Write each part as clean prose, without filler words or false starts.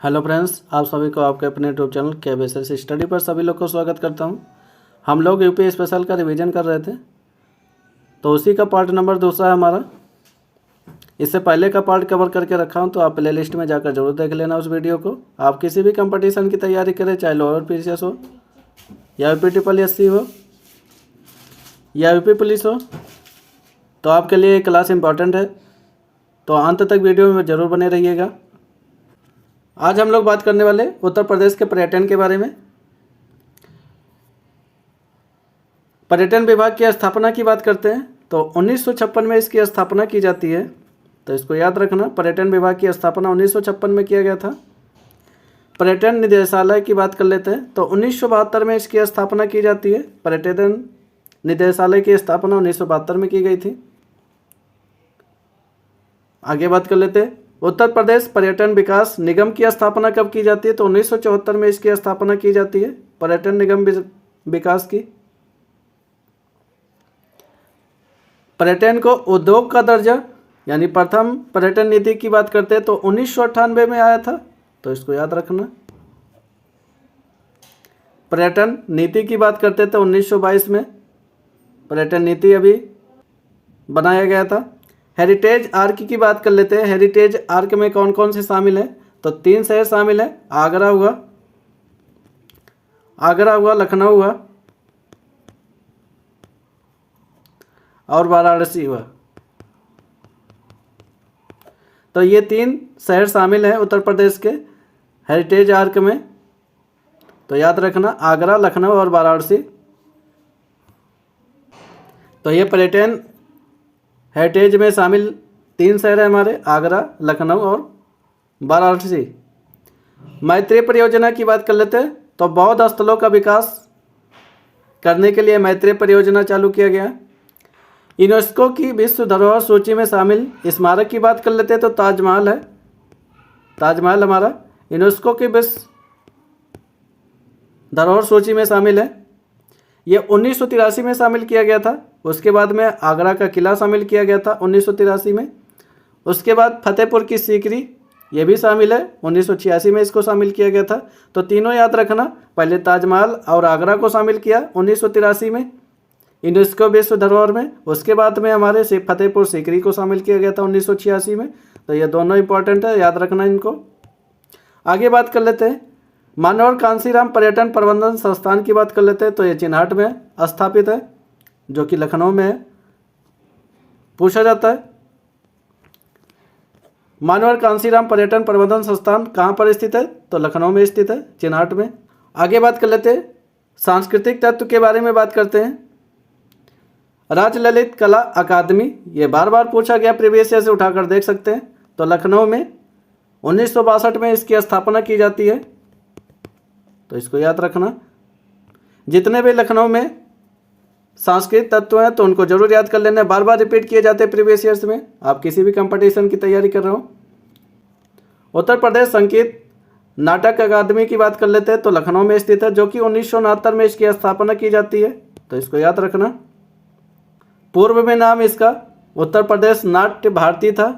Hello friends, आप सभी को आपके अपने यूट्यूब चैनल KBSS स्टडी पर सभी लोग को स्वागत करता हूं। हम लोग यूपी स्पेशल का रिवीजन कर रहे थे, तो उसी का पार्ट नंबर 2 है हमारा। इससे पहले का पार्ट कवर करके रखा हूं, तो आप प्ले लिस्ट में जाकर जरूर देख लेना उस वीडियो को। आप किसी भी कंपटीशन की तैयारी करें, चाहे लोअर पीसीएस हो या UPSSC हो या यूपी पुलिस हो, तो आपके लिए ये क्लास इंपॉर्टेंट है। तो अंत तक वीडियो में ज़रूर बने रहिएगा। आज हम लोग बात करने वाले उत्तर प्रदेश के पर्यटन के बारे में। पर्यटन विभाग की स्थापना की बात करते हैं तो 1956 में इसकी स्थापना की जाती है, तो इसको याद रखना। पर्यटन विभाग की स्थापना 1956 में किया गया था। पर्यटन निदेशालय की बात कर लेते हैं तो 1972 में इसकी स्थापना की जाती है। पर्यटन निदेशालय की स्थापना 1972 में की गई थी। आगे बात कर लेते हैं, उत्तर प्रदेश पर्यटन विकास निगम की स्थापना कब की जाती है, तो 1974 में इसकी स्थापना की जाती है, पर्यटन निगम विकास की। पर्यटन को उद्योग का दर्जा यानी प्रथम पर्यटन नीति की बात करते हैं तो 1998 में आया था, तो इसको याद रखना। पर्यटन नीति की बात करते तो 1922 में पर्यटन नीति अभी बनाया गया था। हेरिटेज आर्क की बात कर लेते हैं। हेरिटेज आर्क में कौन कौन से शामिल हैं, तो 3 शहर शामिल हैं। आगरा हुआ, लखनऊ हुआ और वाराणसी हुआ। तो ये 3 शहर शामिल हैं उत्तर प्रदेश के हेरिटेज आर्क में, तो याद रखना आगरा, लखनऊ और वाराणसी। तो ये पर्यटन हेरिटेज में शामिल 3 शहर हैं हमारे, आगरा, लखनऊ और वाराणसी। मैत्री परियोजना की बात कर लेते हैं तो बौद्ध स्थलों का विकास करने के लिए मैत्री परियोजना चालू किया गया। यूनेस्को की विश्व धरोहर सूची में शामिल स्मारक की बात कर लेते हैं तो ताजमहल है। ताजमहल हमारा यूनेस्को की विश्व धरोहर सूची में शामिल है। ये 1983 में शामिल किया गया था। उसके बाद में आगरा का किला शामिल किया गया था 1983 में। उसके बाद फतेहपुर की सीकरी ये भी शामिल है, 1986 में इसको शामिल किया गया था। तो तीनों याद रखना, पहले ताजमहल और आगरा को शामिल किया 1983 में यूनेस्को विश्व धरोहर में। उसके बाद में हमारे फतेहपुर सीकरी को शामिल किया गया था 1986 में। तो ये दोनों इंपॉर्टेंट है, याद रखना इनको। आगे बात कर लेते हैं, मानवड़ कांसीराम पर्यटन प्रबंधन संस्थान की बात कर लेते हैं तो ये चिन्हाट में स्थापित है, जो कि लखनऊ में है। पूछा जाता है मानवड़ कांसीराम पर्यटन प्रबंधन संस्थान कहाँ पर स्थित है, तो लखनऊ में स्थित है, चिन्हाट में। आगे बात कर लेते हैं, सांस्कृतिक तत्व के बारे में बात करते हैं। राजललित कला अकादमी, ये बार बार पूछा गया, प्रीवियस ईयर से उठाकर देख सकते हैं। तो लखनऊ में 1962 में इसकी स्थापना की जाती है, तो इसको याद रखना। जितने भी लखनऊ में सांस्कृतिक तत्व हैं तो उनको जरूर याद कर लेना, बार बार रिपीट किए जाते हैं प्रीवियस ईयर्स में, आप किसी भी कंपटीशन की तैयारी कर रहे हो। उत्तर प्रदेश संगीत नाटक अकादमी की बात कर लेते हैं तो लखनऊ में स्थित है, जो कि 1969 में इसकी स्थापना की जाती है, तो इसको याद रखना। पूर्व में नाम इसका उत्तर प्रदेश नाट्य भारती था,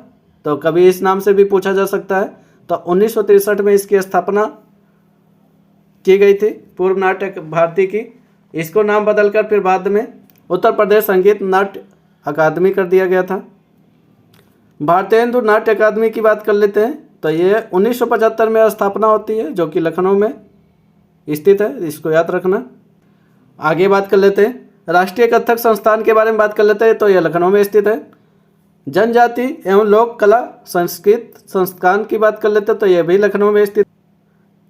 तो कभी इस नाम से भी पूछा जा सकता है। तो 1963 में इसकी स्थापना की गई थी, पूर्व नाट्य भारती की। इसको नाम बदलकर फिर बाद में उत्तर प्रदेश संगीत नाट्य अकादमी कर दिया गया था। भारतेंदु नाट्य अकादमी की बात कर लेते हैं तो ये 1975 में स्थापना होती है, जो कि लखनऊ में स्थित है, इसको याद रखना। आगे बात कर लेते हैं, राष्ट्रीय कथक संस्थान के बारे में बात कर लेते हैं तो यह लखनऊ में स्थित है। जनजाति एवं लोक कला संस्कृत संस्थान की बात कर लेते हैं तो यह भी लखनऊ में स्थित।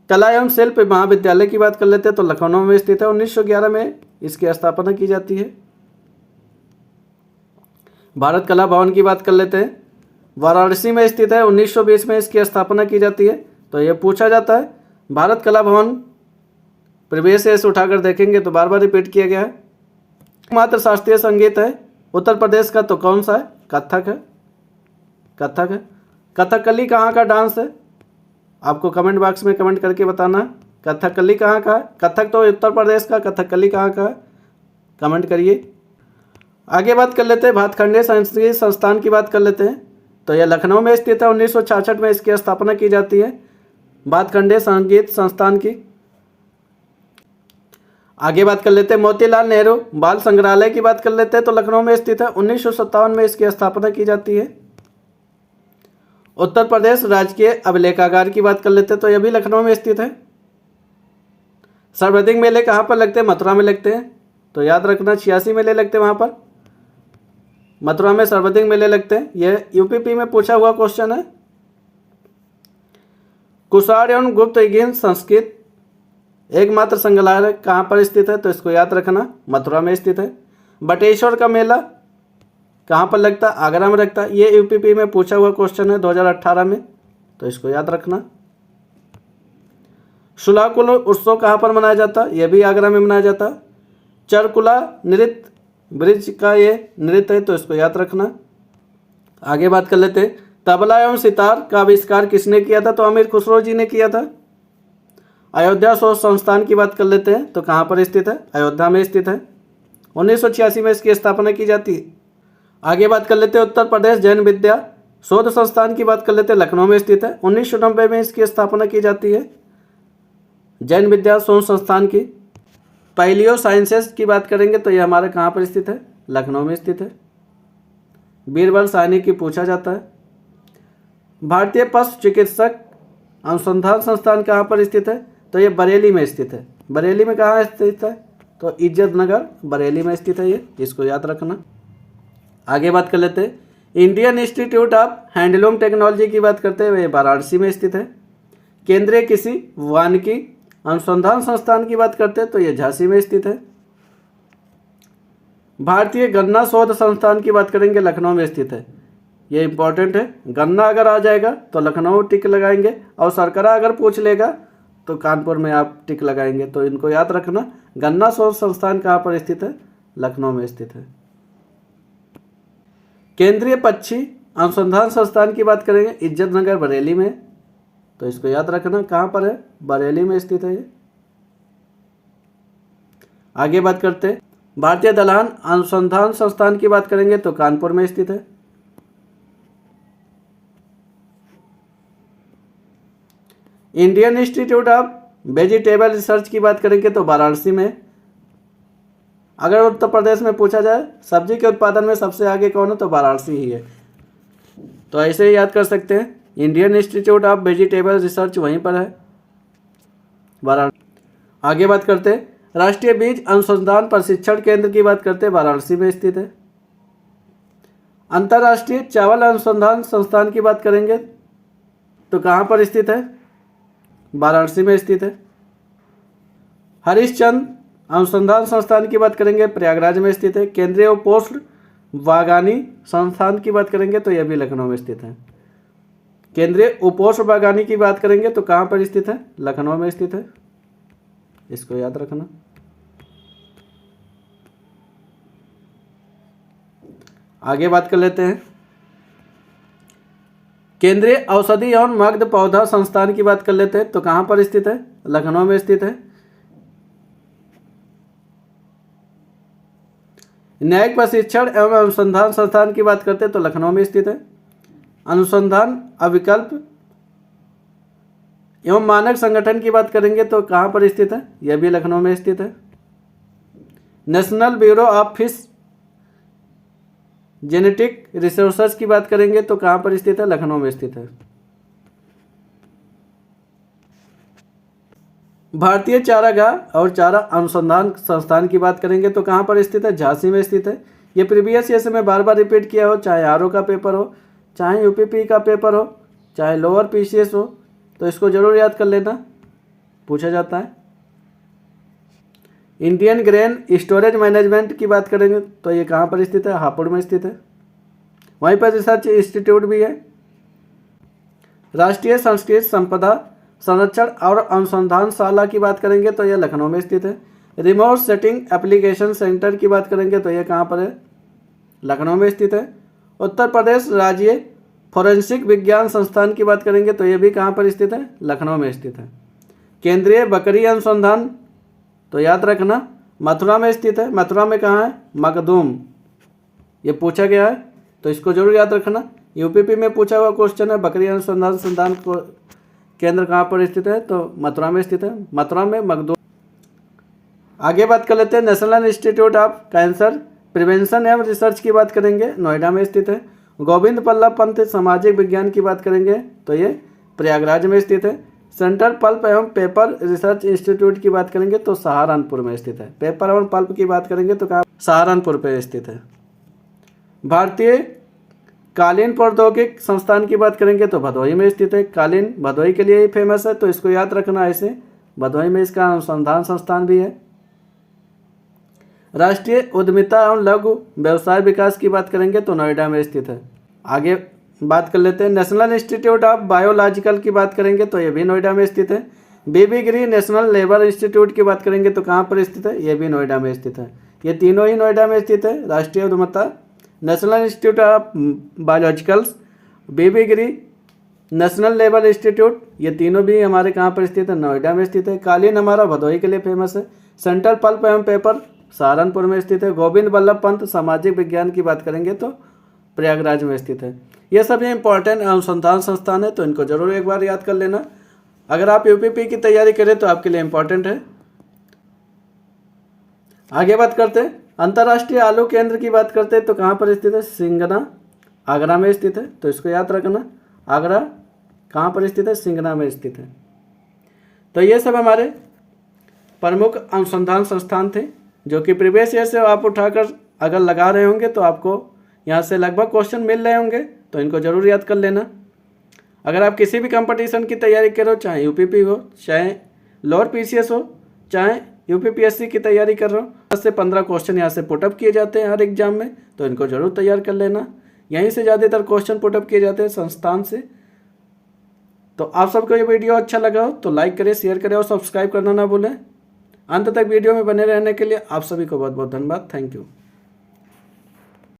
कला एवं शिल्प महाविद्यालय की बात कर लेते हैं तो लखनऊ में स्थित है, 1911 में इसकी स्थापना की जाती है। भारत कला भवन की बात कर लेते हैं, वाराणसी में स्थित है, 1920 में इसकी स्थापना की जाती है। तो ये पूछा जाता है भारत कला भवन प्रीवियस ईयर से उठाकर देखेंगे तो बार बार रिपीट किया गया है। मात्र शास्त्रीय संगीत है उत्तर प्रदेश का, तो कौन सा है, कथक है। कथक है। कथकली कहाँ का डांस है, आपको कमेंट बॉक्स में कमेंट करके बताना कथकली कहाँ का है। कथक तो उत्तर प्रदेश का, कथकली कहाँ का है, कमेंट करिए। आगे बात कर लेते हैं, भातखंडे संस्कृत संस्थान की बात कर लेते हैं तो यह लखनऊ में स्थित है, 1966 में इसकी स्थापना की जाती है। भातखंडे संगीत संस्थान की। आगे बात कर लेते हैं मोतीलाल नेहरू बाल संग्रहालय की बात कर लेते हैं, तो लखनऊ में स्थित है। 1957 में इसकी स्थापना की जाती है। उत्तर प्रदेश राजकीय अभिलेखागार की बात कर लेते हैं, तो यह भी लखनऊ में स्थित है। सर्वाधिक मेले कहाँ पर लगते हैं? मथुरा में लगते हैं, तो याद रखना 86 मेले लगते हैं वहाँ पर। मथुरा में सर्वाधिक मेले लगते हैं। यह यूपीपी में पूछा हुआ क्वेश्चन है। कुषाण एवं गुप्त युगीन संस्कृत एकमात्र संग्रहालय कहाँ पर स्थित है? तो इसको याद रखना मथुरा में स्थित है। बटेश्वर का मेला कहाँ पर लगता है? आगरा में लगता है। ये यूपीपी में पूछा हुआ क्वेश्चन है 2018 में, तो इसको याद रखना। शुलाकुल उत्सव कहाँ पर मनाया जाता है? यह भी आगरा में मनाया जाता है। चरकुला नृत्य ब्रिज का ये नृत्य है, तो इसको याद रखना। आगे बात कर लेते हैं तबला एवं सितार का आविष्कार किसने किया था? तो अमीर खुसरो जी ने किया था। अयोध्या शोध संस्थान की बात कर लेते हैं, तो कहाँ पर स्थित है? अयोध्या में स्थित है। 1986 में इसकी स्थापना की जाती है। आगे बात कर लेते हैं उत्तर प्रदेश जैन विद्या शोध संस्थान की बात कर लेते हैं, लखनऊ में स्थित है। 1990 में इसकी स्थापना की जाती है जैन विद्या शोध संस्थान की। पैलियो साइंसेस की बात करेंगे तो यह हमारे कहाँ पर स्थित है? लखनऊ में स्थित है। बीरबल साहनी की पूछा जाता है। भारतीय पशु चिकित्सक अनुसंधान संस्थान कहाँ पर स्थित है? तो ये बरेली में स्थित है। बरेली में कहाँ स्थित है? तो इज्जत नगर बरेली में स्थित है ये, इसको याद रखना। आगे बात कर लेते हैं Indian institute of handloom technology की बात करते हैं, ये वाराणसी में स्थित है। केंद्रीय कृषि वानिकी अनुसंधान संस्थान की बात करते हैं, तो ये झांसी में स्थित है। भारतीय गन्ना शोध संस्थान की बात करेंगे, लखनऊ में स्थित है। ये इंपॉर्टेंट है, गन्ना अगर आ जाएगा तो लखनऊ टिक लगाएंगे, और सरकरा अगर पूछ लेगा तो कानपुर में आप टिक लगाएंगे, तो इनको याद रखना। गन्ना शोध संस्थान कहाँ पर स्थित है? लखनऊ में स्थित है। केंद्रीय पक्षी अनुसंधान संस्थान की बात करेंगे, इज्जत नगर बरेली में, तो इसको याद रखना। कहाँ पर है? बरेली में स्थित है ये। आगे बात करते हैं भारतीय दलहन अनुसंधान संस्थान की बात करेंगे, तो कानपुर में स्थित है। Indian institute of vegetable research की बात करेंगे तो वाराणसी में। अगर उत्तर प्रदेश में पूछा जाए सब्जी के उत्पादन में सबसे आगे कौन है, तो वाराणसी ही है, तो ऐसे ही याद कर सकते हैं। Indian institute of vegetable research वहीं पर है, वाराणसी। आगे बात करते हैं राष्ट्रीय बीज अनुसंधान प्रशिक्षण केंद्र की बात करते हैं, वाराणसी में स्थित है। अंतर्राष्ट्रीय चावल अनुसंधान संस्थान की बात करेंगे तो कहाँ पर स्थित है? वाराणसी में स्थित है। हरिश्चंद्र अनुसंधान संस्थान की बात करेंगे, प्रयागराज में स्थित है। केंद्रीय उपोष्ण बागवानी संस्थान की बात करेंगे तो यह भी लखनऊ में स्थित है। केंद्रीय उपोष्ण बागवानी की बात करेंगे तो कहाँ पर स्थित है? लखनऊ में स्थित है, इसको याद रखना। आगे बात कर लेते हैं केंद्रीय औषधि एवं मगध पौधा संस्थान की बात कर लेते हैं, तो कहाँ पर स्थित है? लखनऊ में स्थित है। न्यायिक प्रशिक्षण एवं अनुसंधान संस्थान की बात करते हैं तो लखनऊ में स्थित है। अनुसंधान अविकल्प एवं मानक संगठन की बात करेंगे तो कहाँ पर स्थित है? यह भी लखनऊ में स्थित है। National bureau of fish genetic resources की बात करेंगे तो कहाँ पर स्थित है? लखनऊ में स्थित है। भारतीय चारागाह और चारा अनुसंधान संस्थान की बात करेंगे तो कहाँ पर स्थित है? झांसी में स्थित है। ये प्रीवियस ईयर से मैं बार बार रिपीट किया हो, चाहे आरओ का पेपर हो, चाहे यूपीपी का पेपर हो, चाहे लोअर पीसीएस हो, तो इसको जरूर याद कर लेना, पूछा जाता है। इंडियन ग्रेन स्टोरेज मैनेजमेंट की बात करेंगे तो ये कहाँ पर स्थित है? हापुड़ में स्थित है। वहीं पर रिसर्च इंस्टीट्यूट भी है। राष्ट्रीय संस्कृत संपदा संरक्षण और अनुसंधानशाला की बात करेंगे तो यह लखनऊ में स्थित है। रिमोट सेटिंग एप्लीकेशन सेंटर की बात करेंगे तो यह कहाँ पर है? लखनऊ में स्थित है। उत्तर प्रदेश राज्य फोरेंसिक विज्ञान संस्थान की बात करेंगे तो यह भी कहाँ पर स्थित है? लखनऊ में स्थित है। केंद्रीय बकरी अनुसंधान तो याद रखना मथुरा में स्थित है। मथुरा में कहाँ है? मखदूम, ये पूछा गया है तो इसको जरूर याद रखना। यूपीपी में पूछा हुआ क्वेश्चन है बकरी अनुसंधान संस्थान केंद्र कहाँ पर स्थित है, तो मथुरा में स्थित है। मथुरा में मखदूम। आगे बात कर लेते हैं national Institute of cancer prevention एवं रिसर्च की बात करेंगे, नोएडा में स्थित है। गोविंद बल्लभ पंत सामाजिक विज्ञान की बात करेंगे तो ये प्रयागराज में स्थित है। सेंट्रल पल्प एवं पेपर रिसर्च इंस्टीट्यूट की बात करेंगे तो सहारनपुर में स्थित है। पेपर एवं पल्प की बात करेंगे तो कहाँ, सहारनपुर पर स्थित है। भारतीय कालीन प्रौद्योगिक संस्थान की बात करेंगे तो भदोही में स्थित है। कालीन भदोही के लिए ही फेमस है, तो इसको याद रखना ऐसे, भदोही में इसका अनुसंधान संस्थान भी है। राष्ट्रीय उद्यमिता एवं लघु व्यवसाय विकास की बात करेंगे तो नोएडा में स्थित है। आगे बात कर लेते हैं नेशनल इंस्टीट्यूट ऑफ बायोलॉजिकल की बात करेंगे तो ये भी नोएडा में स्थित है। बीबी गिरी नेशनल लेबर इंस्टीट्यूट की बात करेंगे तो कहाँ पर स्थित है, ये भी नोएडा में स्थित है। ये तीनों ही नोएडा में स्थित है। राष्ट्रीय उद्यमिता, National Institute of Biologicals, V V Giri, National Labour Institute, ये तीनों भी हमारे कहाँ पर स्थित है, नोएडा में स्थित है। कालीन हमारा भदोही के लिए फेमस है। सेंट्रल पल्प एवं पेपर सहारनपुर में स्थित है। गोविंद बल्लभ पंत सामाजिक विज्ञान की बात करेंगे तो प्रयागराज में स्थित है। ये सब ये इंपॉर्टेंट अनुसंधान संस्थान है, तो इनको जरूर एक बार याद कर लेना। अगर आप यूपीपी की तैयारी करें तो आपके लिए इंपॉर्टेंट है। आगे बात करते हैं अंतर्राष्ट्रीय आलू केंद्र की बात करते हैं तो कहाँ पर स्थित है, सिंगना, आगरा में स्थित है, तो इसको याद रखना। आगरा कहाँ पर स्थित है, सिंगना में स्थित है। तो ये सब हमारे प्रमुख अनुसंधान संस्थान थे जो कि प्रीवियस ईयर से आप उठाकर अगर लगा रहे होंगे तो आपको यहाँ से लगभग क्वेश्चन मिल रहे होंगे, तो इनको जरूर याद कर लेना। अगर आप किसी भी कंपटीशन की तैयारी करो, चाहे यूपीपी हो, चाहे लोअर पीसीएस हो, चाहे यूपीपीएससी की तैयारी कर रहे हो, 10 से 15 क्वेश्चन यहाँ से पुटअप किए जाते हैं हर एग्जाम में, तो इनको जरूर तैयार कर लेना। यहीं से ज़्यादातर क्वेश्चन पुटअप किए जाते हैं संस्थान से। तो आप सबको ये वीडियो अच्छा लगा हो तो लाइक करें, शेयर करें और सब्सक्राइब करना ना भूलें। अंत तक वीडियो में बने रहने के लिए आप सभी को बहुत बहुत धन्यवाद। Thank you.